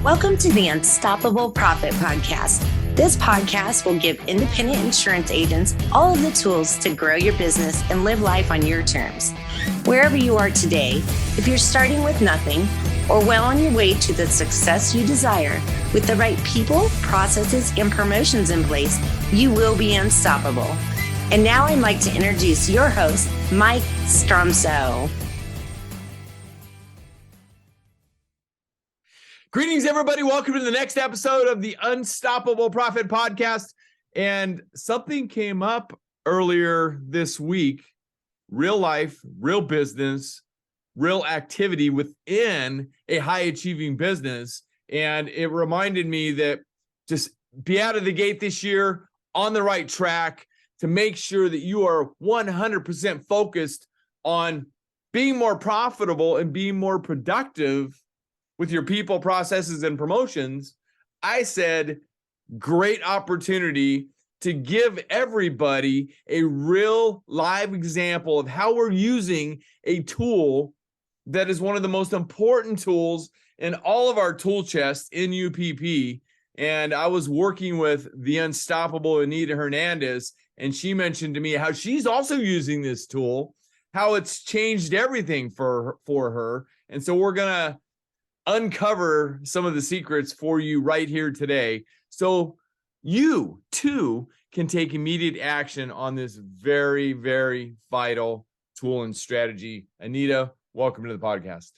Welcome to the Unstoppable Profit Podcast. This podcast will give independent insurance agents all of the tools to grow your business and live life on your terms. Wherever you are today, if you're starting with nothing or well on your way to the success you desire, with the right people, processes, and promotions in place, you will be unstoppable. And now I'd like to introduce your host, Mike Stromsoe. Greetings, everybody. Welcome to the next episode of the Unstoppable Profit Podcast. And something came up earlier this week, real life, real business, real activity within a high achieving business. And it reminded me that just be out of the gate this year on the right track to make sure that you are 100% focused on being more profitable and being more productive with your people, processes, and promotions. I said, great opportunity to give everybody a real live example of how we're using a tool that is one of the most important tools in all of our tool chests in UPP. And I was working with the unstoppable Anita Hernandez, and she mentioned to me how she's also using this tool, how it's changed everything for her. And so we're going to uncover some of the secrets for you right here today, so you too can take immediate action on this very, very vital tool and strategy. Anita, welcome to the podcast.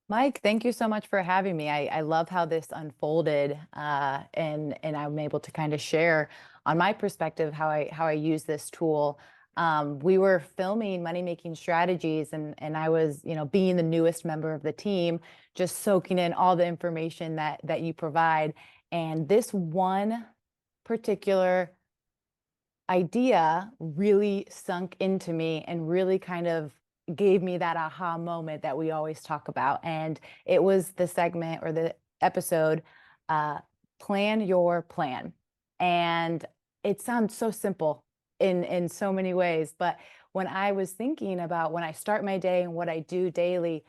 Mike, thank you so much for having me. I love how this unfolded, and I'm able to kind of share on my perspective how I use this tool. We were filming Money Making Strategies, and I was, being the newest member of the team, just soaking in all the information that you provide. And this one particular idea really sunk into me and really kind of gave me that aha moment that we always talk about. And it was the segment or the episode, Plan Your Plan. And it sounds so simple in so many ways, but when I was thinking about when I start my day and what I do daily,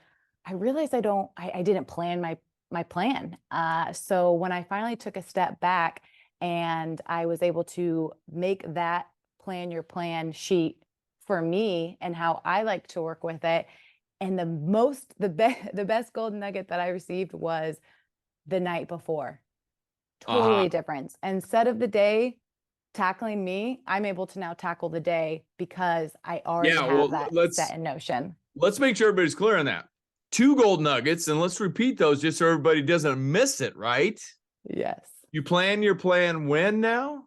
I realized I didn't plan my plan. So when I finally took a step back and I was able to make that Plan Your Plan sheet for me and how I like to work with it, and the best golden nugget that I received was the night before. Totally different. Instead of the day tackling me, I'm able to now tackle the day because I already have that set in motion. Let's make sure everybody's clear on that. 2 gold nuggets, and let's repeat those just so everybody doesn't miss it, right? Yes. You plan your plan when now?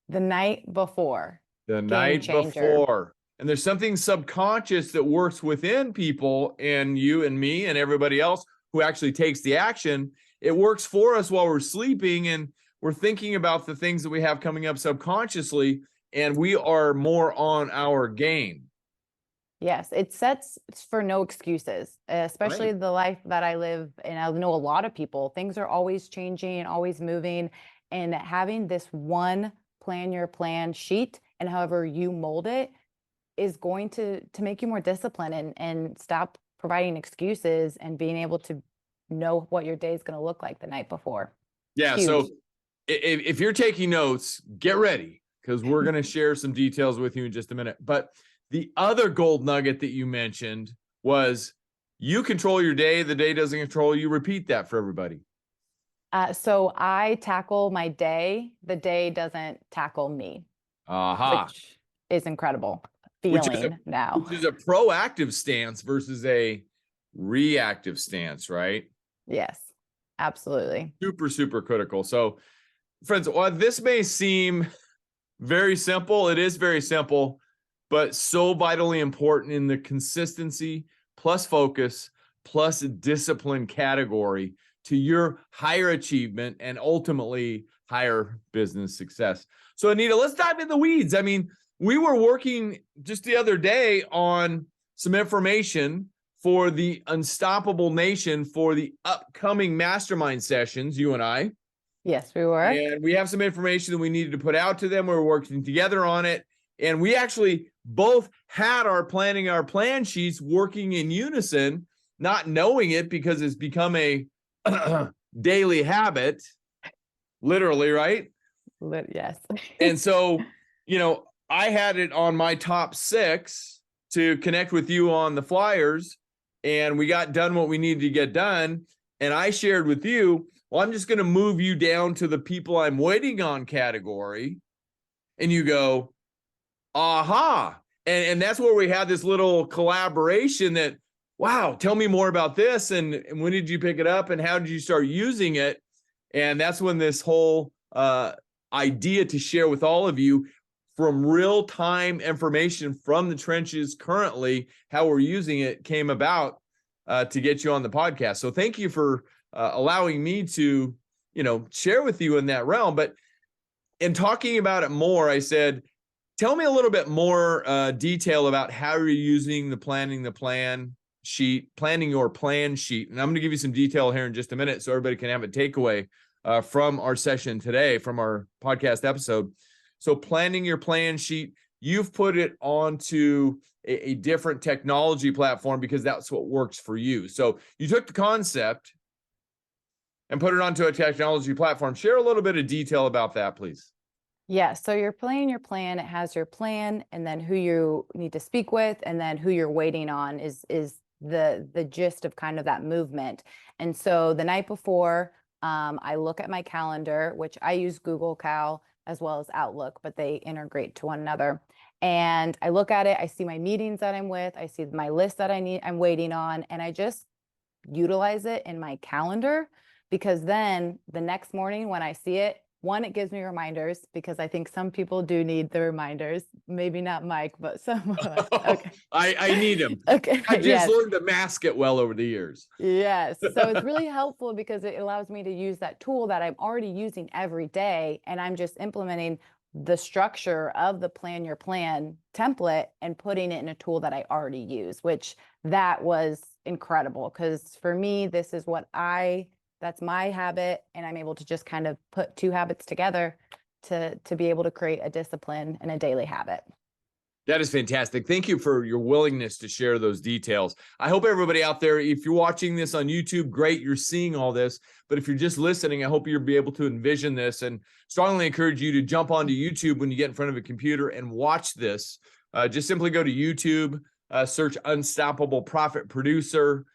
The night before. The night before. And there's something subconscious that works within people and you and me and everybody else who actually takes the action. It works for us while we're sleeping, and we're thinking about the things that we have coming up subconsciously, and we are more on our game. Yes, it sets for no excuses, especially Right. the life that I live. And I know a lot of people, things are always changing and always moving. And having this one Plan Your Plan sheet and however you mold it is going to make you more disciplined and stop providing excuses and being able to know what your day is going to look like the night before. Yeah. Huge. So if you're taking notes, get ready, because we're going to share some details with you in just a minute. But the other gold nugget that you mentioned was you control your day. The day doesn't control you. Repeat that for everybody. So I tackle my day. The day doesn't tackle me, which is incredible feeling now. Which is a proactive stance versus a reactive stance, right? Yes, absolutely. Super, super critical. So, friends, while this may seem very simple, it is very simple, but so vitally important in the consistency plus focus plus discipline category to your higher achievement and ultimately higher business success. So, Anita, let's dive in the weeds. I mean, we were working just the other day on some information for the Unstoppable Nation for the upcoming mastermind sessions, you and I. Yes, we were. And we have some information that we needed to put out to them. We were working together on it. And we actually both had our plan sheets working in unison, not knowing it because it's become a daily habit, literally, right? Yes. And so, I had it on my top 6 to connect with you on the flyers, and we got done what we needed to get done. And I shared with you, well, I'm just going to move you down to the people I'm waiting on category. And you go, aha. And that's where we had this little collaboration that, wow, tell me more about this. And when did you pick it up and how did you start using it? And that's when this whole idea to share with all of you from real-time information from the trenches currently, how we're using it came about to get you on the podcast. So thank you for allowing me to, share with you in that realm. But in talking about it more, I said, tell me a little bit more detail about how you're using the planning your plan sheet. And I'm going to give you some detail here in just a minute so everybody can have a takeaway from our session today, from our podcast episode. So planning your plan sheet, you've put it onto a different technology platform because that's what works for you. So you took the concept and put it onto a technology platform. Share a little bit of detail about that, please. Yeah, so you're planning your plan. It has your plan, and then who you need to speak with, and then who you're waiting on is the gist of kind of that movement. And so the night before, I look at my calendar, which I use Google Cal as well as Outlook, but they integrate to one another. And I look at it, I see my meetings that I'm with, I see my list that I'm waiting on, and I just utilize it in my calendar, because then the next morning when I see it, one, it gives me reminders, because I think some people do need the reminders. Maybe not Mike, but some of us. Okay. I need them. Okay. I just learned to mask it well over the years. Yes. So it's really helpful because it allows me to use that tool that I'm already using every day. And I'm just implementing the structure of the plan your plan template and putting it in a tool that I already use, which that was incredible. Because for me, this is that's my habit, and I'm able to just kind of put 2 habits together to be able to create a discipline and a daily habit. That is fantastic. Thank you for your willingness to share those details. I hope everybody out there, if you're watching this on YouTube, great, you're seeing all this. But if you're just listening, I hope you'll be able to envision this, and strongly encourage you to jump onto YouTube when you get in front of a computer and watch this. Just simply go to YouTube, search Unstoppable Profit Producer.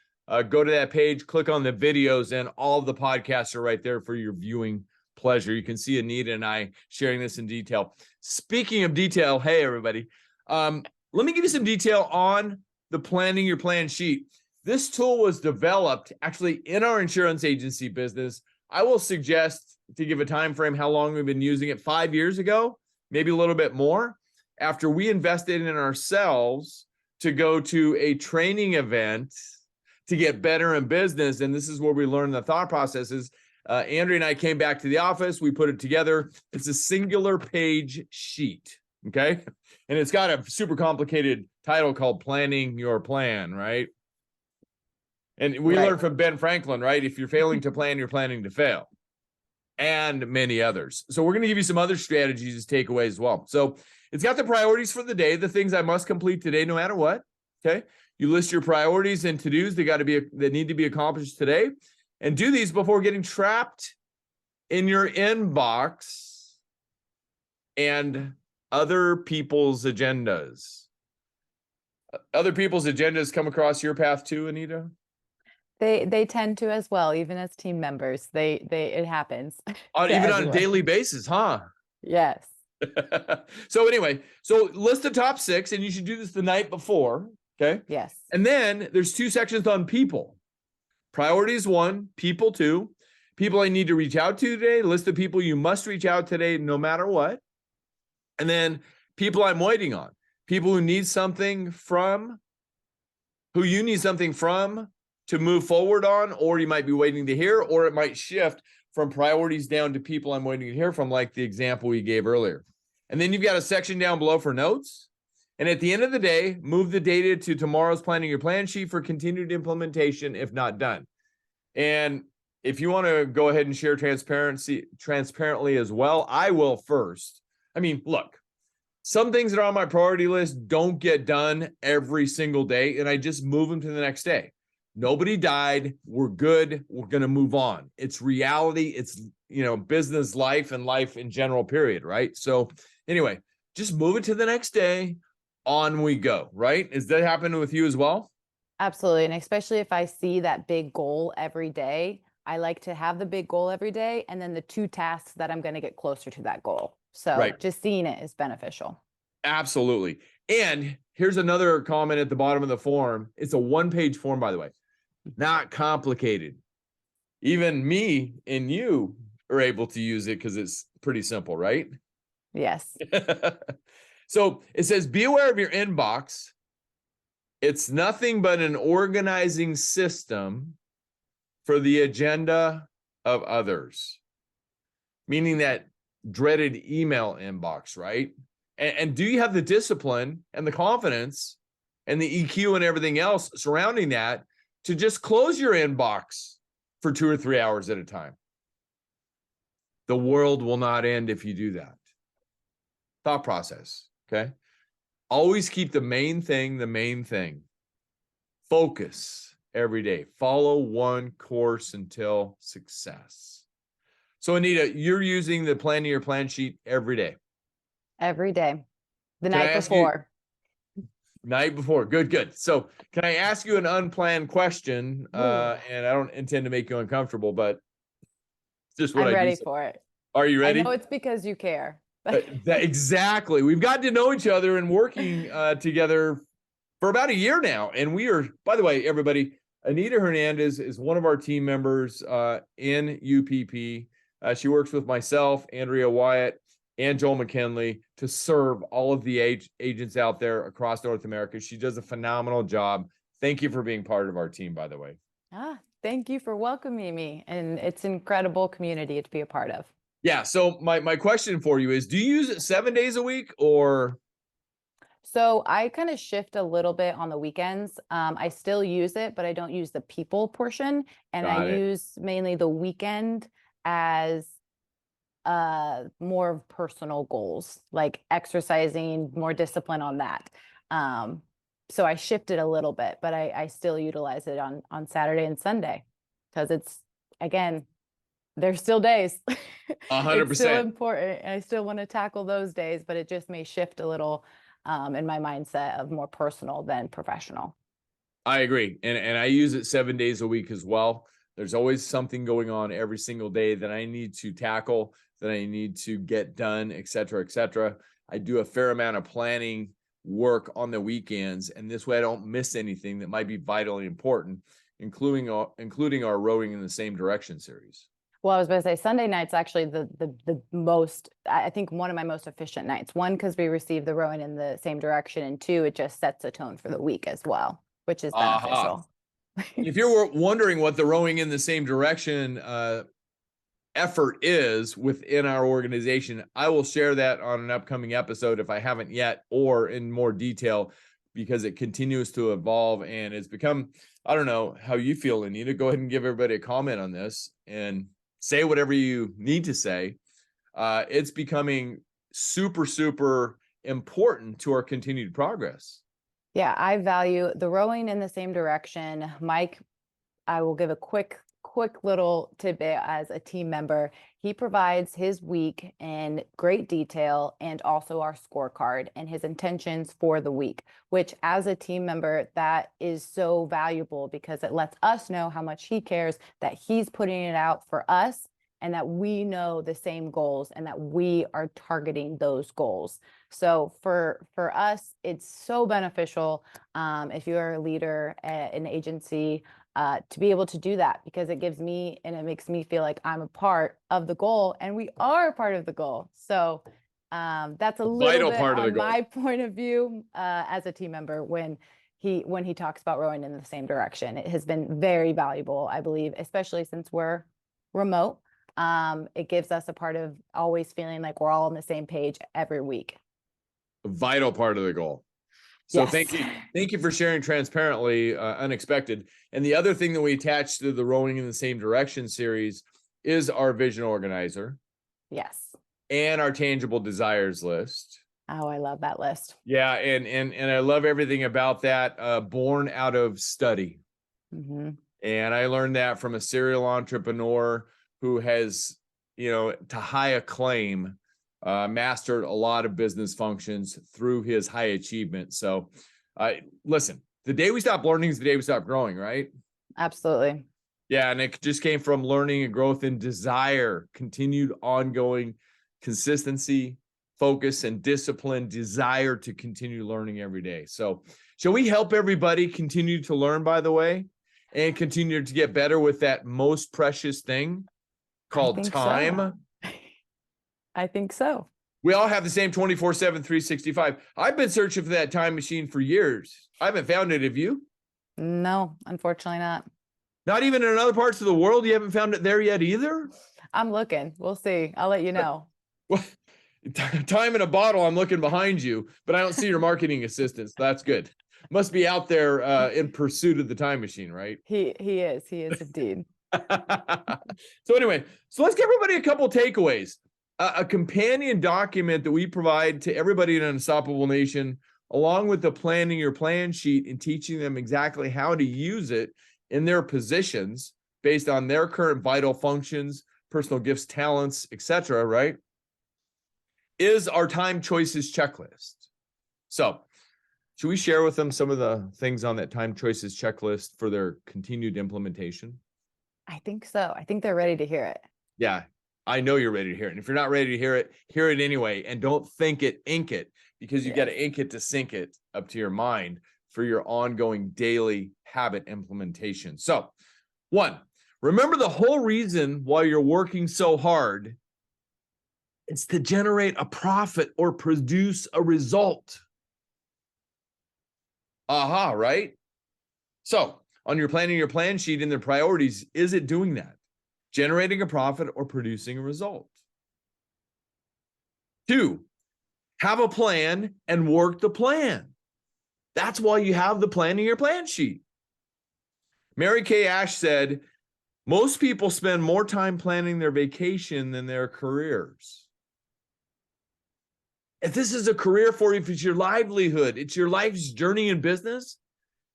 Go to that page, click on the videos, and all of the podcasts are right there for your viewing pleasure. You can see Anita and I sharing this in detail. Speaking of detail, hey, everybody, let me give you some detail on the planning your plan sheet. This tool was developed actually in our insurance agency business. I will suggest, to give a time frame, how long we've been using it, 5 years ago, maybe a little bit more, after we invested in ourselves to go to a training event to get better in business. And this is where we learned the thought processes. Andrea and I came back to the office. We put it together. It's a singular page sheet. Okay. And it's got a super complicated title called Planning Your Plan, right? And we learned from Ben Franklin, right? If you're failing to plan, you're planning to fail, and many others. So we're going to give you some other strategies to take away as well. So it's got the priorities for the day, the things I must complete today, no matter what. Okay. You list your priorities and to-dos that need to be accomplished today, and do these before getting trapped in your inbox and other people's agendas. Other people's agendas come across your path too, Anita? They tend to as well, even as team members. It happens. Even on a daily basis, huh? Yes. So anyway, so list the top 6, and you should do this the night before. Okay. Yes. And then there's 2 sections on people. Priorities 1, people 2. People I need to reach out to today. List the people you must reach out today, no matter what. And then people I'm waiting on. People who need something from, who you need something from to move forward on, or you might be waiting to hear, or it might shift from priorities down to people I'm waiting to hear from, like the example we gave earlier. And then you've got a section down below for notes. And at the end of the day, move the data to tomorrow's planning your plan sheet for continued implementation if not done. And if you want to go ahead and share transparently as well, I will first. I mean, look, some things that are on my priority list don't get done every single day, and I just move them to the next day. Nobody died. We're good. We're going to move on. It's reality. It's, business life and life in general, period. Right. So anyway, just move it to the next day. On we go. Right. Is that happening with you as well? Absolutely. And especially if I see that big goal every day, I like to have the big goal every day and then the 2 tasks that I'm going to get closer to that goal. So Right. just seeing it is beneficial. Absolutely. And here's another comment at the bottom of the form. It's a 1-page form, by the way, not complicated. Even me and you are able to use it because it's pretty simple, right? Yes. So it says, be aware of your inbox. It's nothing but an organizing system for the agenda of others, meaning that dreaded email inbox, right? And do you have the discipline and the confidence and the EQ and everything else surrounding that to just close your inbox for 2 or 3 hours at a time? The world will not end if you do that. Thought process, okay? Always keep the main thing the main thing. Focus every day. Follow one course until success. So Anita, you're using the plan to your plan sheet every day. Every day. The Can I night ask you- before. Night before. Good. So can I ask you an unplanned question? And I don't intend to make you uncomfortable, but it's just what I'm I ready do. for it. Are you ready? I know it's because you care. Exactly. We've gotten to know each other and working together for about a year now. And we are, by the way, everybody, Anita Hernandez is one of our team members in UPP. She works with myself, Andrea Wyatt, and Joel McKinley to serve all of the agents out there across North America. She does a phenomenal job. Thank you for being part of our team, by the way. Thank you for welcoming me. And it's an incredible community to be a part of. Yeah. So my question for you is, do you use it 7 days a week or? So I kind of shift a little bit on the weekends. I still use it, but I don't use the people portion. And I use mainly the weekend as more personal goals, like exercising, more discipline on that. So I shifted a little bit, but I still utilize it on Saturday and Sunday because it's, again, there's still days. 100%. It's still important. And I still want to tackle those days, but it just may shift a little in my mindset of more personal than professional. I agree. And I use it 7 days a week as well. There's always something going on every single day that I need to tackle, that I need to get done, et cetera, et cetera. I do a fair amount of planning work on the weekends, and this way I don't miss anything that might be vitally important, including our Rowing in the Same Direction series. Well, I was going to say Sunday night's actually the most, I think, one of my most efficient nights. One, because we receive the Rowing in the Same Direction, and 2, it just sets a tone for the week as well, which is beneficial. If you're wondering what the Rowing in the Same Direction effort is within our organization, I will share that on an upcoming episode if I haven't yet, or in more detail, because it continues to evolve and it's become, I don't know how you feel, Anita. Go ahead and give everybody a comment on this and say whatever you need to say. It's becoming super, super important to our continued progress. Yeah, I value the Rowing in the Same Direction. Mike, I will give a quick little tidbit as a team member. He provides his week in great detail and also our scorecard and his intentions for the week, which as a team member, that is so valuable because it lets us know how much he cares, that he's putting it out for us, and that we know the same goals and that we are targeting those goals. So for us, it's so beneficial if you're a leader at an agency to be able to do that, because it gives me and it makes me feel like I'm a part of the goal, and we are a part of the goal. So that's a little bit on my point of view as a team member when he talks about Rowing in the Same Direction. It has been very valuable, I believe, especially since we're remote. It gives us a part of always feeling like we're all on the same page every week. A vital part of the goal. So yes. Thank you for sharing transparently, unexpected. And the other thing that we attach to the Rowing in the Same Direction series is our vision organizer. Yes. And our tangible desires list. Oh, I love that list. Yeah. And I love everything about that, born out of study. Mm-hmm. And I learned that from a serial entrepreneur who has, to high acclaim, mastered a lot of business functions through his high achievement. So, listen, the day we stop learning is the day we stop growing, right? Absolutely. Yeah. And it just came from learning and growth and desire, continued ongoing consistency, focus, and discipline, desire to continue learning every day. So, shall we help everybody continue to learn, by the way, and continue to get better with that most precious thing called time? So. I think so. We all have the same 24/7, 365. I've been searching for that time machine for years. I haven't found it. Have you? No, unfortunately not. Not even in other parts of the world? You haven't found it there yet either? I'm looking. We'll see. I'll let you know. Well, time in a bottle, I'm looking behind you, but I don't see your marketing assistant. So that's good. Must be out there in pursuit of the time machine, right? He is indeed. So anyway, so let's give everybody a couple takeaways. A companion document that we provide to everybody in Unstoppable Nation, along with the planning your plan sheet and teaching them exactly how to use it in their positions based on their current vital functions, personal gifts, talents, etc., right? Is our time choices checklist. So, should we share with them some of the things on that time choices checklist for their continued implementation? I think so. I think they're ready to hear it. Yeah, I know you're ready to hear it. And if you're not ready to hear it anyway. And don't think it, ink it, because you got to ink it to sink it up to your mind for your ongoing daily habit implementation. So, 1, remember the whole reason why you're working so hard. It's to generate a profit or produce a result. Aha, right? So, on your planning your plan sheet in the priorities, is it doing that? Generating a profit or producing a result? 2, have a plan and work the plan. That's why you have the planning your plan sheet. Mary Kay Ash said, most people spend more time planning their vacation than their careers. If this is a career for you, if it's your livelihood, it's your life's journey in business,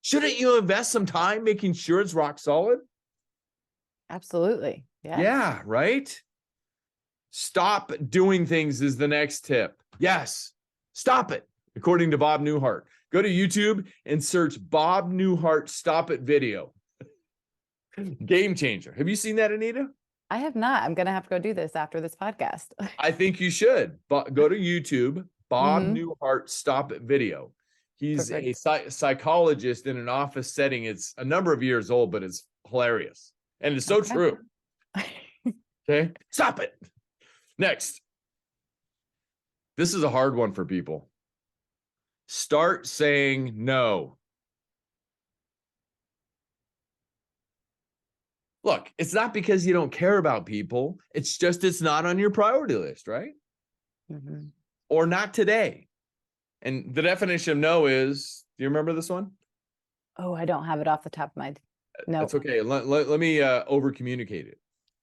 shouldn't you invest some time making sure it's rock solid? Absolutely. Yes. Yeah, right? Stop doing things is the next tip. Yes, stop it, according to Bob Newhart. Go to YouTube and search Bob Newhart Stop It video. Game changer. Have you seen that, Anita? I have not. I'm going to have to go do this after this podcast. I think you should. But go to YouTube, Bob Newhart Stop It video. He's Perfect. a psychologist in an office setting. It's a number of years old, but it's hilarious. And it's so true. Okay. Stop it. Next. This is a hard one for people. Start saying no. Look, it's not because you don't care about people. It's just it's not on your priority list, right? Mm-hmm. Or not today. And the definition of no is, do you remember this one? Oh, I don't have it off the top of my. No. That's okay. Let me over communicate it.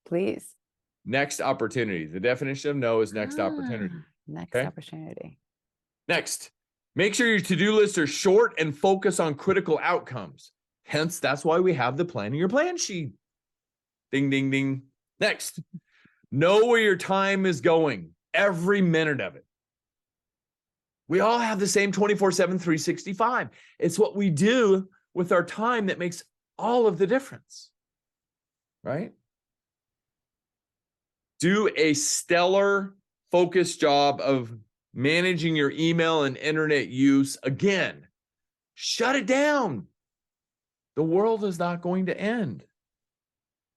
Please. Next opportunity. The definition of no is next opportunity. Next opportunity. Next, make sure your to-do lists are short and focus on critical outcomes. Hence, that's why we have the planning your plan sheet. Ding, ding, ding. Next, know where your time is going, every minute of it. We all have the same 24/7, 365. It's what we do with our time that makes all of the difference, right? Do a stellar focused job of managing your email and internet use. Again, shut it down. The world is not going to end.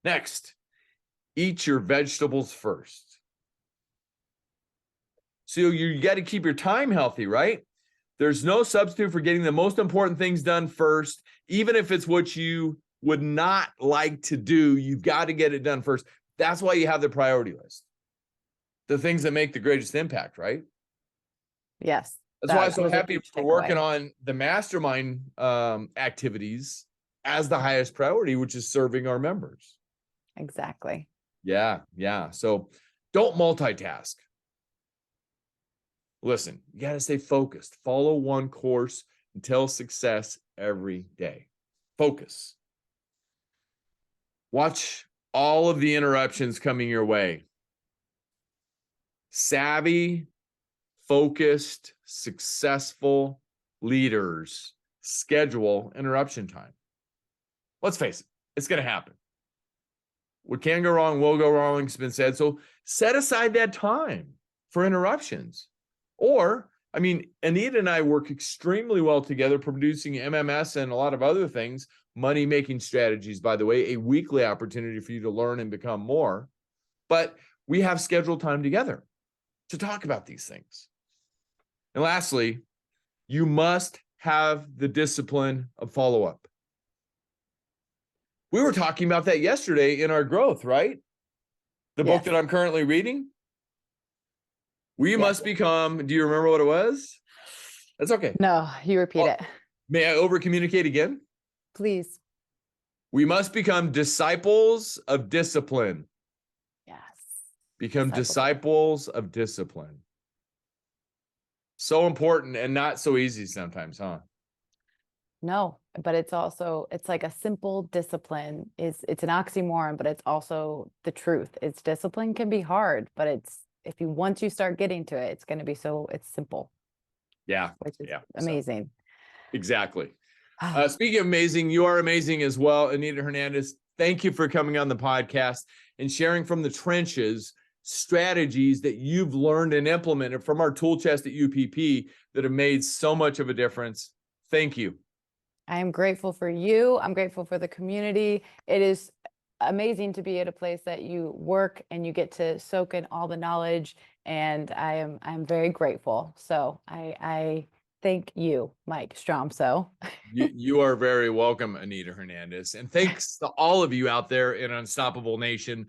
Next, eat your vegetables first. So you got to keep your time healthy, right? There's no substitute for getting the most important things done first, even if it's what you would not like to do. You've got to get it done first. That's why you have the priority list. The things that make the greatest impact, right? Yes. That's why I'm so happy for working on the mastermind activities as the highest priority, which is serving our members. Exactly. Yeah. So don't multitask. Listen, you got to stay focused. Follow one course until success every day. Focus. Watch all of the interruptions coming your way. Savvy, focused, successful leaders schedule interruption time. Let's face it, it's going to happen. What can go wrong will go wrong, it's been said. So set aside that time for interruptions. Or, I mean, Anita and I work extremely well together, producing MMS and a lot of other things, money-making strategies, by the way, a weekly opportunity for you to learn and become more. But we have scheduled time together to talk about these things. And lastly, you must have the discipline of follow-up. We were talking about that yesterday in our growth, right? The book that I'm currently reading. We must become, do you remember what it was? That's okay. No, you repeat it. May I over-communicate again? Please. We must become disciples of discipline. Yes. Become disciples of discipline. So important and not so easy sometimes, huh? No, but it's like a simple discipline. It's an oxymoron, but it's also the truth. It's discipline can be hard, but once you start getting to it, it's going to be it's simple. Yeah. Which is amazing. So, exactly. Speaking of amazing, you are amazing as well, Anita Hernandez. Thank you for coming on the podcast and sharing from the trenches strategies that you've learned and implemented from our tool chest at UPP that have made so much of a difference. Thank you. I am grateful for you. I'm grateful for the community. It is amazing to be at a place that you work and you get to soak in all the knowledge. And I'm very grateful. So I thank you, Mike Stromsoe. You are very welcome, Anita Hernandez. And thanks to all of you out there in Unstoppable Nation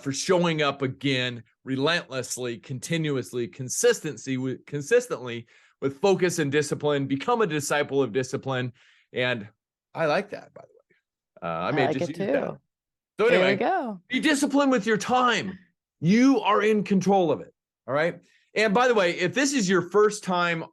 for showing up again, relentlessly, continuously, consistently with focus and discipline. Become a disciple of discipline. And I like that, by the way. I may like just it use too. that. So anyway, there we go. Be disciplined with your time. You are in control of it. All right. And by the way, if this is your first time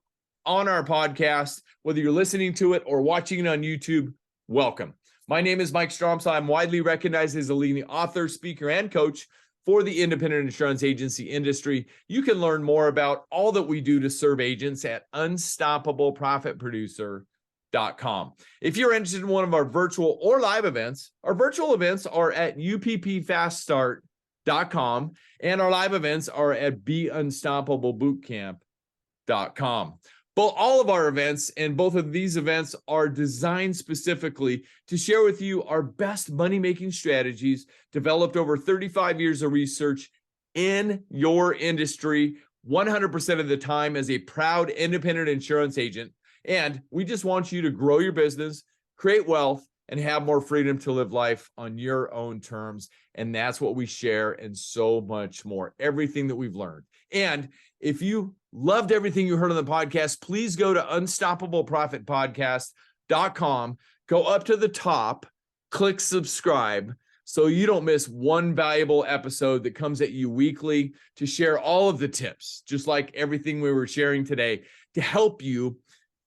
on our podcast, whether you're listening to it or watching it on YouTube, welcome. My name is Mike Stromsoe. I'm widely recognized as a leading author, speaker, and coach for the independent insurance agency industry. You can learn more about all that we do to serve agents at unstoppableprofitproducer.com. If you're interested in one of our virtual or live events, our virtual events are at uppfaststart.com and our live events are at beunstoppablebootcamp.com. All of our events and both of these events are designed specifically to share with you our best money-making strategies developed over 35 years of research in your industry, 100% of the time as a proud independent insurance agent. And we just want you to grow your business, create wealth, and have more freedom to live life on your own terms. And that's what we share and so much more, everything that we've learned. And if you loved everything you heard on the podcast, please go to unstoppableprofitpodcast.com, go up to the top, click subscribe so you don't miss one valuable episode that comes at you weekly to share all of the tips, just like everything we were sharing today, to help you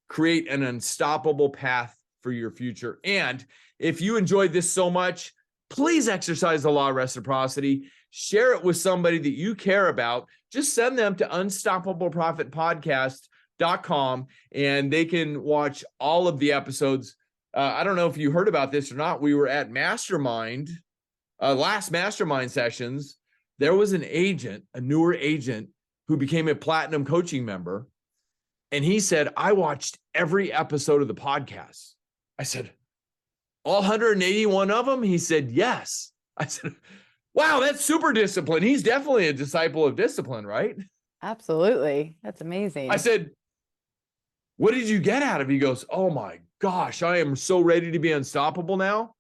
create an unstoppable path for your future. And if you enjoyed this so much, please exercise the law of reciprocity. Share it with somebody that you care about. Just send them to unstoppableprofitpodcast.com and they can watch all of the episodes. I don't know if you heard about this or not. We were at Mastermind, last Mastermind sessions. There was an agent, a newer agent, who became a platinum coaching member. And he said, I watched every episode of the podcast. I said, all 181 of them? He said, yes. I said, wow, that's super discipline. He's definitely a disciple of discipline, right? Absolutely. That's amazing. I said, what did you get out of it? He goes, oh my gosh, I am so ready to be unstoppable now.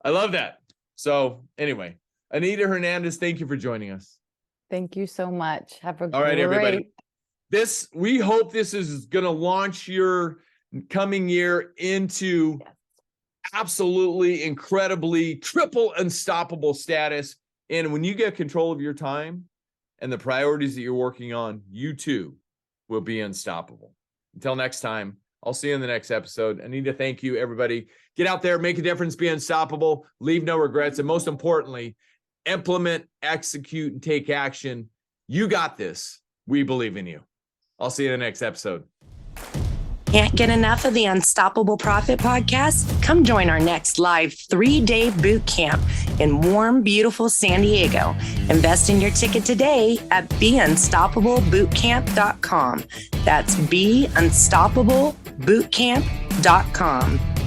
I love that. So anyway, Anita Hernandez, thank you for joining us. Thank you so much. Have a All right, great everybody. We hope this is going to launch your coming year into absolutely incredibly triple unstoppable status. And when you get control of your time and the priorities that you're working on, you too will be unstoppable. Until next time, I'll see you in the next episode. Anita, thank you, everybody. Get out there, make a difference, be unstoppable, leave no regrets, and most importantly, implement, execute, and take action. You got this. We believe in you. I'll see you in the next episode. Can't get enough of the Unstoppable Profit podcast? Come join our next live 3-day boot camp in warm, beautiful San Diego. Invest in your ticket today at beunstoppablebootcamp.com. That's beunstoppablebootcamp.com.